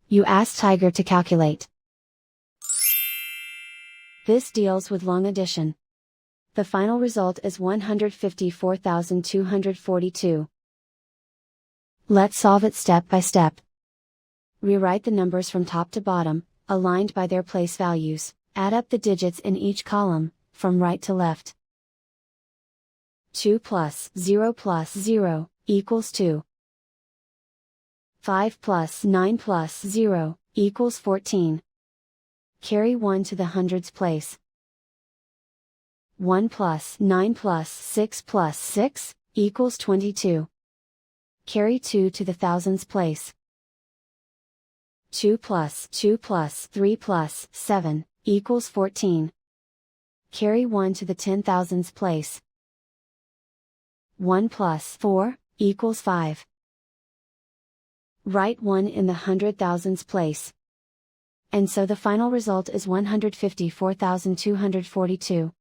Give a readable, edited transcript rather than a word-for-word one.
You ask Tiger to calculate. This deals with long addition. The final result is 154,242. Let's solve it step by step. Rewrite the numbers from top to bottom, aligned by their place values. Add up the digits in each column, from right to left. 2 plus 0 equals 2. 5 plus 9 plus 0 equals 14. Carry 1 to the hundreds place. 1 plus 9 plus 6 plus 6 equals 22. Carry 2 to the thousands place. 2 plus 3 plus 7 equals 14. Carry 1 to the 10,000s place. 1 plus 4 equals 5. Write 1 in the 100,000s place. And so the final result is 154,242.